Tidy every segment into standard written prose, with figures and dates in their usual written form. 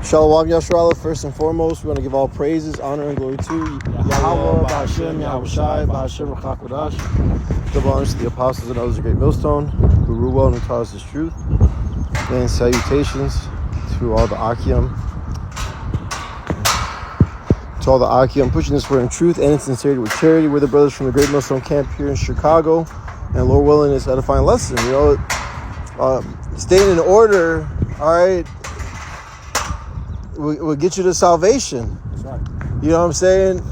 Shalom Yashrala, first and foremost, we want to give all praises, honor, and glory to Yahweh, Bahashem, Yahushai, Bahashem, Rachak. Double honors to the apostles and others of Great Millstone, who rule well and taught us His truth. And salutations to all the Akim. To all the Akim pushing this word in truth and in sincerity with charity. We're the brothers from the Great Millstone camp here in Chicago. And Lord willing, it's an edifying lesson. You know, staying in order, all right, will get you to salvation. That's right. You know what I'm saying?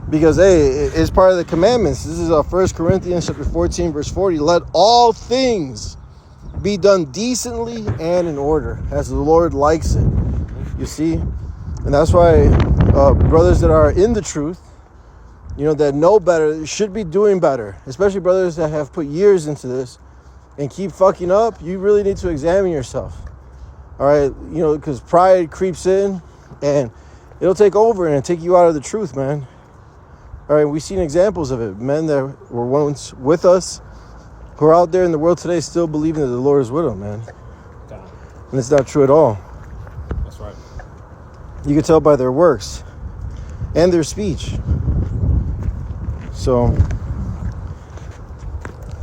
Because, hey, it's part of the commandments. This is 1 Corinthians chapter 14, verse 40. Let all things be done decently and in order, as the Lord likes it. You see? And that's why brothers that are in the truth, you know, that know better, should be doing better. Especially brothers that have put years into this and keep fucking up. You really need to examine yourself. All right, you know, because pride creeps in and it'll take over and take you out of the truth, man. All right, we've seen examples of it. Men that were once with us who are out there in the world today still believing that the Lord is with them, man. And it's not true at all. That's right. You can tell by their works and their speech. So,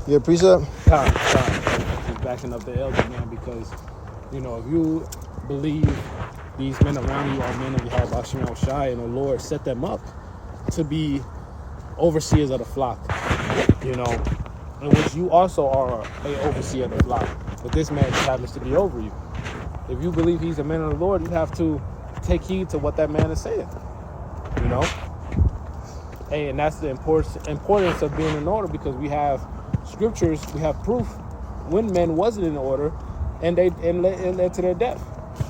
yeah, precept? Just backing up the elder, man, because, you know, if you believe these men around you are men of Yahweh Shai, and the Lord set them up to be overseers of the flock, you know, in which you also are an overseer of the flock, but this man just happens to be over you. If you believe he's a man of the Lord, you have to take heed to what that man is saying, you know. Hey, and that's the importance of being in order, because we have scriptures, we have proof when men wasn't in order and led to their death,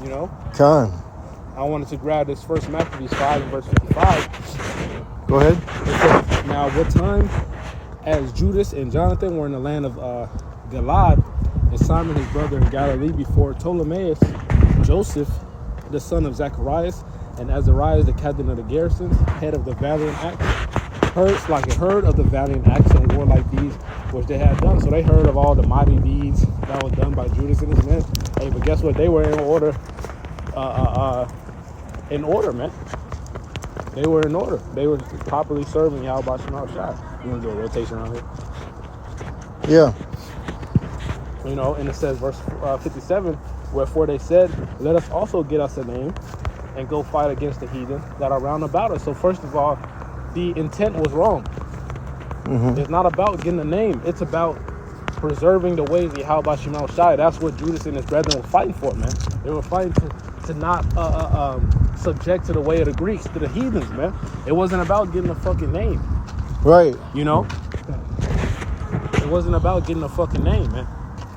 you know. I wanted to grab this first Maccabees 5 and verse 55. Go ahead. It says, now what time as Judas and Jonathan were in the land of Gilad, and Simon his brother in Galilee before Ptolemais, Joseph the son of Zacharias, and Azariah the captain of the garrison, head of the valiant acts, heard of the valiant acts and warlike deeds which they had done. So they heard of all the mighty deeds that was done by Judas and his men. Hey, but guess what? They were in order. Man. They were in order. They were properly serving Yahweh Shema Shai. You want to do a rotation around here? Yeah. You know, and it says, verse 57, wherefore they said, let us also get us a name and go fight against the heathen that are round about us. So first of all, the intent was wrong. Mm-hmm. It's not about getting a name. It's about preserving the ways of Yahweh Shema Shai. That's what Judas and his brethren were fighting for, man. They were fighting to not subject to the way of the Greeks, to the heathens, man. It wasn't about getting a fucking name. Right. You know? It wasn't about getting a fucking name, man.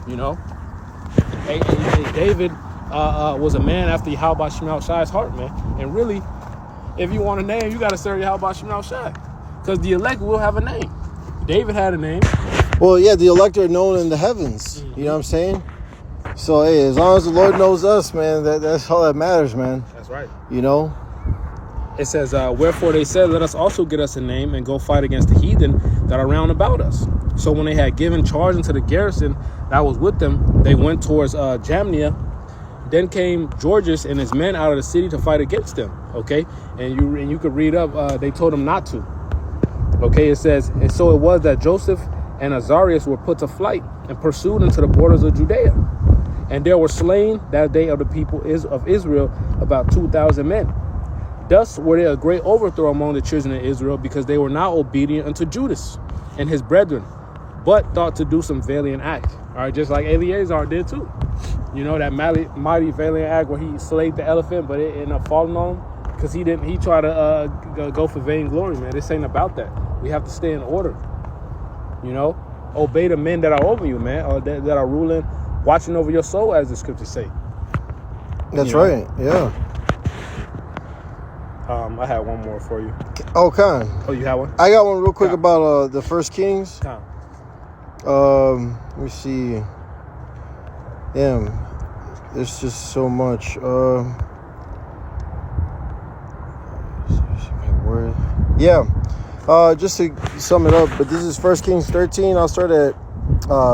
You know? Hey, David was a man after Yahweh Shema Shai's heart, man. And really, if you want a name, you got to serve Yahweh Shema Shai. Because the elect will have a name. David had a name. Well, yeah, the elect are known in the heavens. You know what I'm saying? So, hey, as long as the Lord knows us, man, that's all that matters, man. That's right. You know? It says, wherefore they said, let us also get us a name and go fight against the heathen that are round about us. So when they had given charge unto the garrison that was with them, they went towards Jamnia. Then came Georges and his men out of the city to fight against them. Okay? And you could read up, they told them not to. Okay, it says, and so it was that Joseph and Azarias were put to flight and pursued into the borders of Judea. And there were slain that day of the people of Israel about 2,000 men. Thus were there a great overthrow among the children of Israel, because they were not obedient unto Judas and his brethren, but thought to do some valiant act. All right, just like Eleazar did too. You know, that mighty valiant act where he slayed the elephant, but it ended up falling on him because he tried to go for vain glory, man. This ain't about that. We have to stay in order. You know, obey the men that are over you, man, or that are ruling, watching over your soul, as the scriptures say. That's right. Yeah. I had one more for you. Oh, Khan. Oh, you have one? I got one real quick about the First Kings. Let me see. Damn, there's just so much. Yeah. Just to sum it up, but this is 1 Kings 13. I'll start at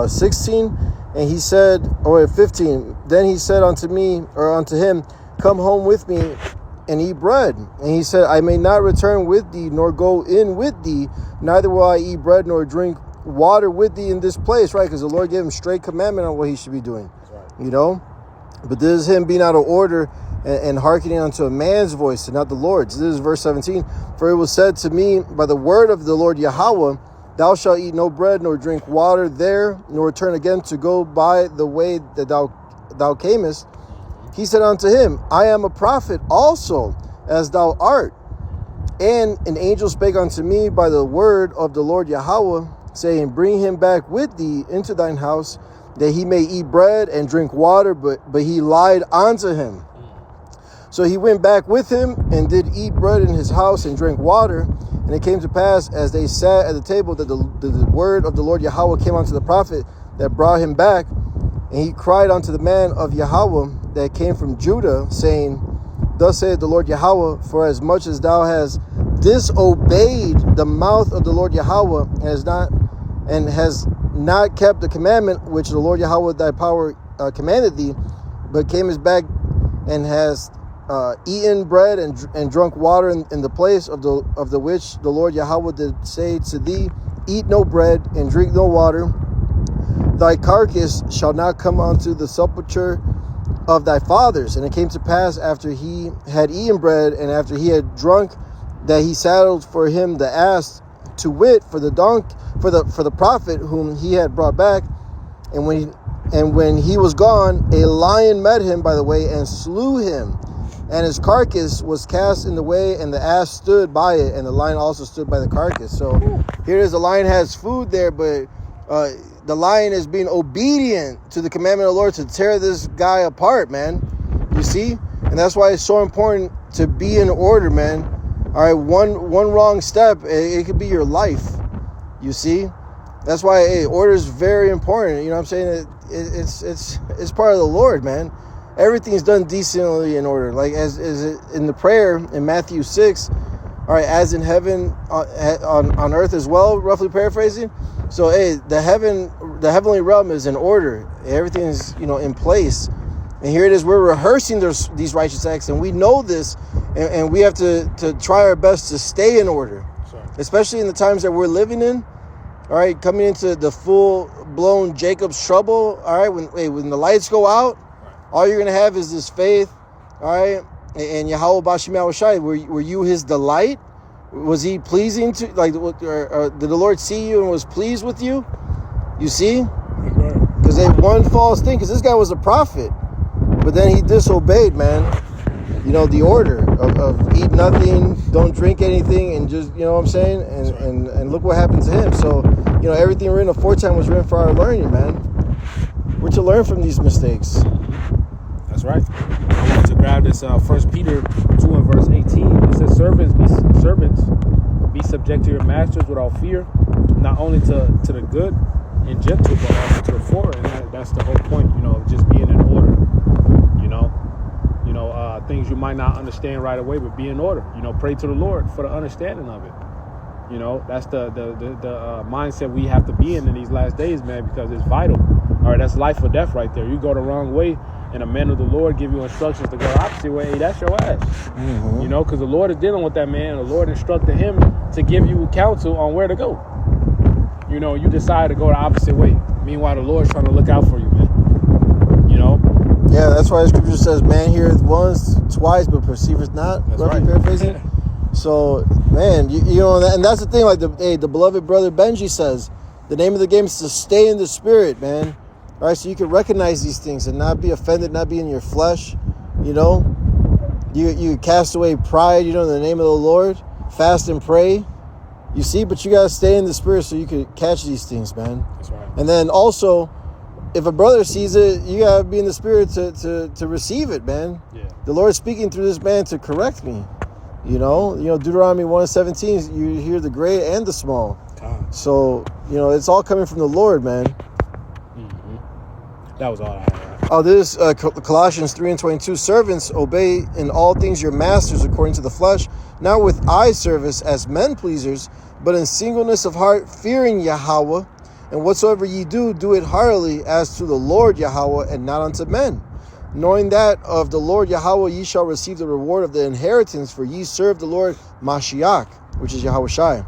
16. And he said, 15. Then he said unto him, come home with me and eat bread. And he said, I may not return with thee, nor go in with thee, neither will I eat bread nor drink water with thee in this place, right? Because the Lord gave him straight commandment on what he should be doing, you know? But this is him being out of order and hearkening unto a man's voice and not the Lord's. This is verse 17. For it was said to me by the word of the Lord Yahweh, thou shalt eat no bread nor drink water there, nor return again to go by the way that thou camest. He said unto him, I am a prophet also, as thou art. And an angel spake unto me by the word of the Lord Yahweh, saying, bring him back with thee into thine house, that he may eat bread and drink water. But he lied unto him. So he went back with him and did eat bread in his house and drink water. And it came to pass, as they sat at the table, that the word of the Lord Yahweh came unto the prophet that brought him back. And he cried unto the man of Yahweh that came from Judah, saying, thus saith the Lord Yahweh, for as much as thou hast disobeyed the mouth of the Lord Yahweh, and has not kept the commandment which the Lord Yahweh thy power commanded thee, but camest back and hast eaten bread and drunk water in the place of the which the Lord Yahweh did say to thee, eat no bread and drink no water, thy carcass shall not come unto the sepulchre of thy fathers. And it came to pass, after he had eaten bread and after he had drunk, that he saddled for him the ass, to wit, for the prophet whom he had brought back. And when he was gone, a lion met him by the way and slew him, and his carcass was cast in the way, and the ass stood by it, and the lion also stood by the carcass. So here it is, the lion has food there, but the lion is being obedient to the commandment of the Lord to tear this guy apart, man. You see? And that's why it's so important to be in order, man. All right, one wrong step, it could be your life. You see? That's why order is very important. You know what I'm saying? It's part of the Lord, man. Everything's done decently in order. Like as in the prayer in Matthew 6, all right, as in heaven, on earth as well, roughly paraphrasing. So, the heavenly realm is in order. Everything is, in place. And here it is, we're rehearsing these righteous acts, and we know this, and we have to try our best to stay in order. Sorry. Especially in the times that we're living in. All right, coming into the full-blown Jacob's trouble. All right, when the lights go out, all you're going to have is this faith. All right, and Yahweh Bashim Yahushai, were you his delight? Was he pleasing to, or did the Lord see you and was pleased with you? You see? Because they one false thing, because this guy was a prophet, but then he disobeyed, man. The order of eat nothing, don't drink anything, and just, what I'm saying? And look what happened to him. So, everything written aforetime was written for our learning, man. We're to learn from these mistakes. That's right. I wanted to grab this 1 Peter 2 and verse 18. It says, servants, be subject to your masters without fear, not only to the good and gentle, but also to the foreign. And that's the whole point, of just being in order. Things you might not understand right away, but be in order. Pray to the Lord for the understanding of it. That's the mindset we have to be in these last days, man, because it's vital. All right, that's life or death right there. You go the wrong way, and a man of the Lord give you instructions to go the opposite way, that's your ass. Mm-hmm. Because the Lord is dealing with that man. The Lord instructed him to give you counsel on where to go. You decide to go the opposite way. Meanwhile, the Lord's trying to look out for you, man. Yeah, that's why the scripture says, man heareth once, twice, but perceiveth not. That's right. Paraphrasing. So, man, and that's the thing, like the beloved brother Benji says, the name of the game is to stay in the spirit, man. All right, so you can recognize these things and not be offended, not be in your flesh, You cast away pride, in the name of the Lord, fast and pray. You see, but you got to stay in the spirit so you can catch these things, man. That's right. And then also, if a brother sees it, you got to be in the spirit to receive it, man. Yeah. The Lord's speaking through this man to correct me. Deuteronomy 1:17, you hear the great and the small. So, it's all coming from the Lord, man. That was all I had. Oh, this is Colossians 3 and 22. Servants, obey in all things your masters according to the flesh, not with eye service as men pleasers, but in singleness of heart, fearing Yahweh. And whatsoever ye do, do it heartily as to the Lord Yahweh and not unto men, knowing that of the Lord Yahweh ye shall receive the reward of the inheritance, for ye serve the Lord Mashiach, which is Yahweh Shai.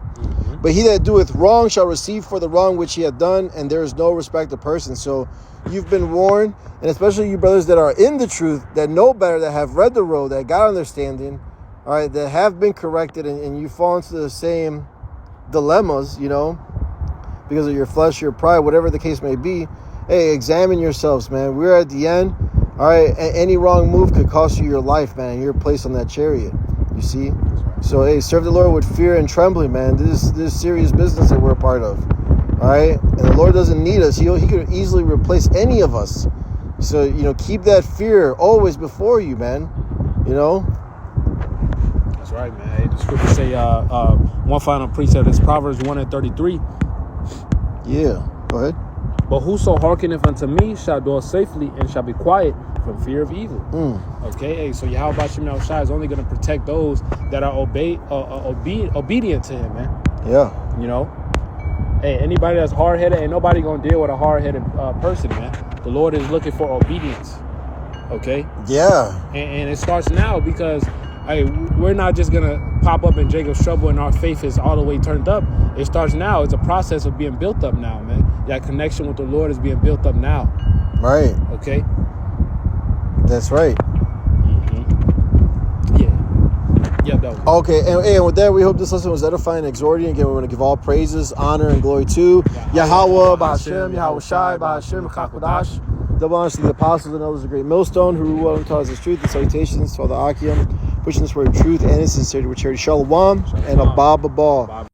But he that doeth wrong shall receive for the wrong which he hath done, and there is no respect of person. So you've been warned, and especially you brothers that are in the truth, that know better, that have read the road, that got understanding, all right, that have been corrected, and you fall into the same dilemmas, you know, because of your flesh, your pride, whatever the case may be. Hey, examine yourselves, man. We're at the end. All right, any wrong move could cost you your life, man, and your place on that chariot. You see? So, hey, serve the Lord with fear and trembling, man. This is serious business that we're a part of. All right? And the Lord doesn't need us. He could easily replace any of us. So, you know, keep that fear always before you, man. You know? That's right, man. Hey, the scriptures say one final precept is Proverbs 1:33. Yeah. Go ahead. But whoso hearkeneth unto me shall dwell safely and shall be quiet from fear of evil. Okay, hey, so Yahweh Shem Shai is only going to protect those that are obedient to him, man. Yeah. You know, hey, anybody that's hard-headed, ain't nobody going to deal with a hard-headed person, man. The Lord is looking for obedience. Okay? Yeah. And it starts now because, hey, we're not just going to pop up in Jacob's trouble and our faith is all the way turned up. It starts now. It's a process of being built up now, man. That connection with the Lord is being built up now. Right. Okay? That's right. Yeah, that was Okay, and with that, we hope this lesson was edifying and exhorting. Again, we want to give all praises, honor, and glory to Yahweh, Ba'ashem, Yahweh Shai, Ba'ashem, Chakadash. Double honors to the apostles and elders of the great millstone who rule and taught us the truth, and salutations to all the Akim, pushing this word of truth and in sincerity with charity. Shalom and Abba Babal.